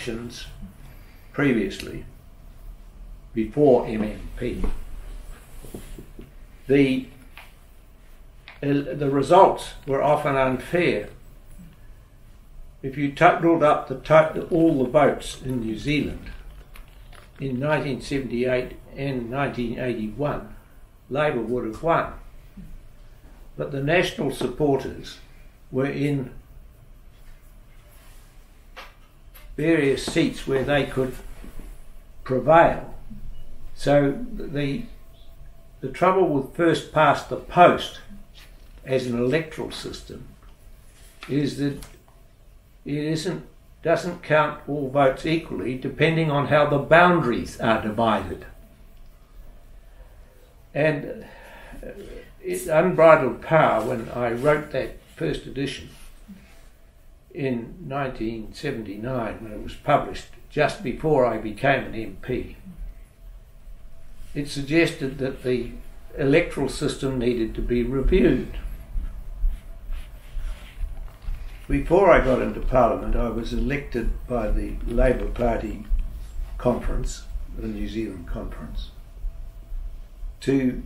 elections previously, before MMP, the results were often unfair. If you totaled up all the votes in New Zealand in 1978 and 1981, Labour would have won. But the national supporters were in various seats where they could prevail. So the trouble with first past the post as an electoral system is that it doesn't count all votes equally depending on how the boundaries are divided. And it's unbridled power. When I wrote that first edition in 1979, when it was published just before I became an MP, it suggested that the electoral system needed to be reviewed. Before I got into Parliament, I was elected by the Labour Party conference, the New Zealand conference, to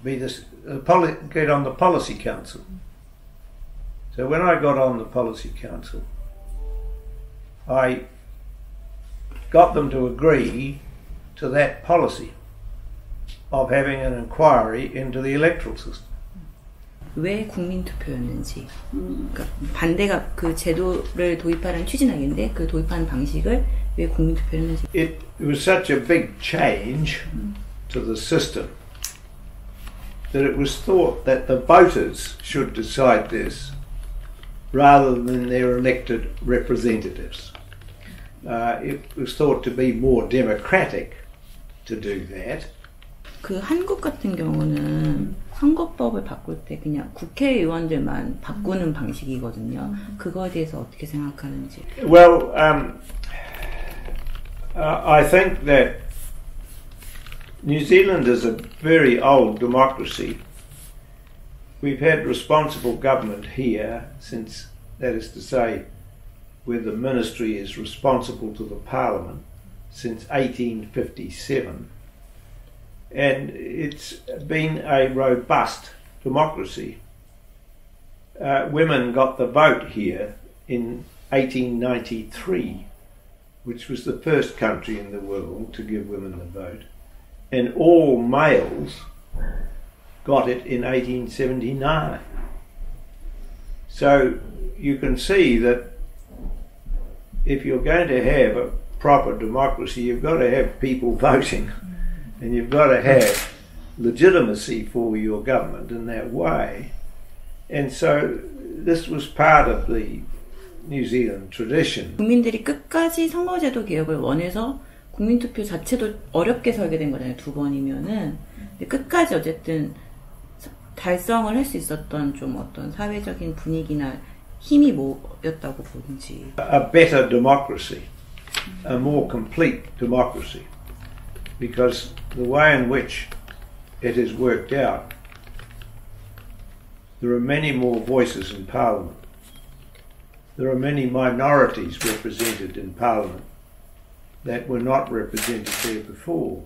be get on the Policy Council. So when I got on the Policy Council, I got them to agree to that policy of having an inquiry into the electoral system. 왜 국민투표였는지, 그러니까 반대가 그 제도를 도입하는 추진하기인데 그 도입하는 방식을 왜 국민투표였는지. It was such a big change to the system that it was thought that the voters should decide this rather than their elected representatives. It was thought to be more democratic to do that. 그 한국 같은 경우는 선거법을 바꿀 때 그냥 국회의원들만 바꾸는 방식이거든요. 그거에 대해서 어떻게 생각하는지. Well, I think that New Zealand is a very old democracy. We've had responsible government here since, that is to say, where the ministry is responsible to the Parliament, since 1857. And it's been a robust democracy. Women got the vote here in 1893, which was the first country in the world to give women the vote. And all males got it in 1879. So you can see that if you're going to have a proper democracy, you've got to have people voting. And you've got to have legitimacy for your government in that way. And so this was part of the New Zealand tradition. 국민들이 끝까지 선거제도 개혁을 원해서 국민투표 자체도 어렵게 설계된 거잖아요. 두 번이면은. 근데 끝까지 어쨌든 달성을 할 수 있었던 좀 어떤 사회적인 분위기나 힘이 뭐였다고 보는지. A better democracy, a more complete democracy. Because the way in which it has worked out, there are many more voices in Parliament. There are many minorities represented in Parliament that were not represented there before.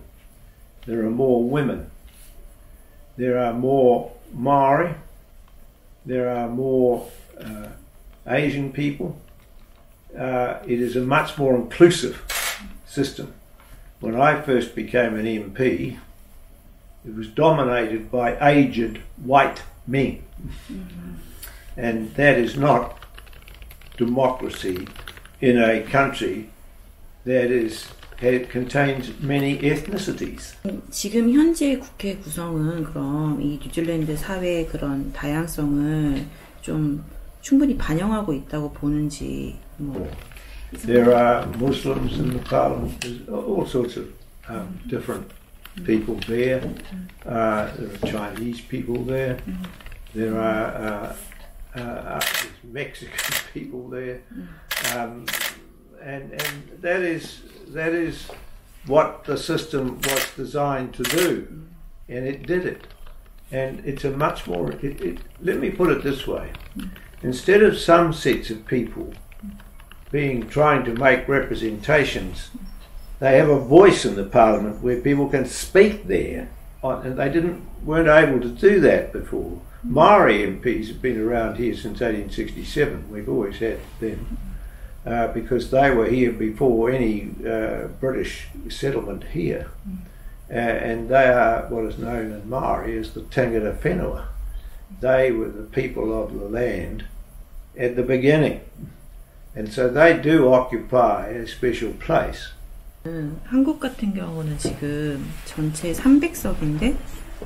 There are more women. There are more Maori. There are more Asian people. It is a much more inclusive system. When I first became an MP, it was dominated by aged white men. And that is not democracy in a country that contains many ethnicities. 지금 현재 국회 구성은 그럼 이 뉴질랜드 사회의 그런 다양성을 좀 충분히 반영하고 있다고 보는지 뭐. There are Muslims in the Parliament. There's all sorts of different people there. There are Chinese people there. There are Mexican people there, and that is what the system was designed to do, and it did it. And it's a much more. Let me put it this way: instead of some sets of people trying to make representations. They have a voice in the parliament where people can speak there, and they weren't able to do that before. Maori MPs have been around here since 1867. We've always had them because they were here before any British settlement here, and they are what is known in Maori as the tangata whenua. They were the people of the land at the beginning, and so they do occupy a special place. 한국 같은 경우는 지금 전체 300석인데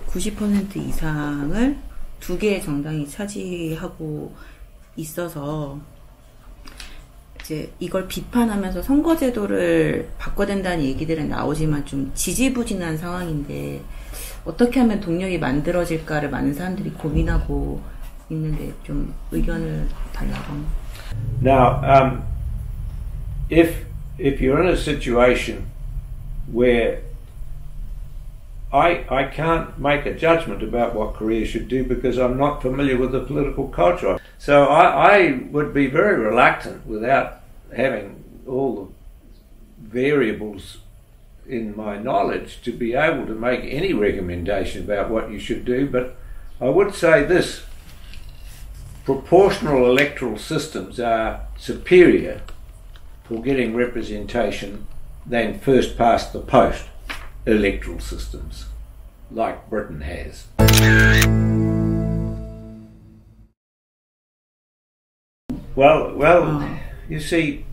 90% 이상을 두 개의 정당이 차지하고 있어서 이제 이걸 비판하면서 선거제도를 바꿔야 된다는 얘기들은 나오지만 좀 지지부진한 상황인데 어떻게 하면 동력이 만들어질까를 많은 사람들이 고민하고 있는데 좀 의견을 달라고. Now, if you're in a situation where I can't make a judgment about what Korea should do because I'm not familiar with the political culture. So I would be very reluctant without having all the variables in my knowledge to be able to make any recommendation about what you should do. But I would say this: proportional electoral systems are superior for getting representation than first past the post electoral systems like Britain has. Well, you see,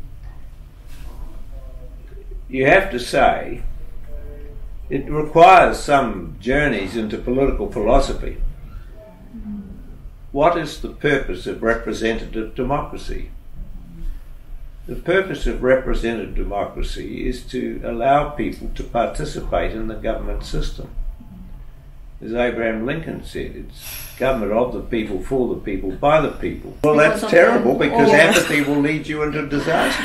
you have to say it requires some journeys into political philosophy. What is the purpose of representative democracy? The purpose of representative democracy is to allow people to participate in the government system. As Abraham Lincoln said, it's government of the people, for the people, by the people. Well, that's terrible because apathy will lead you into disaster.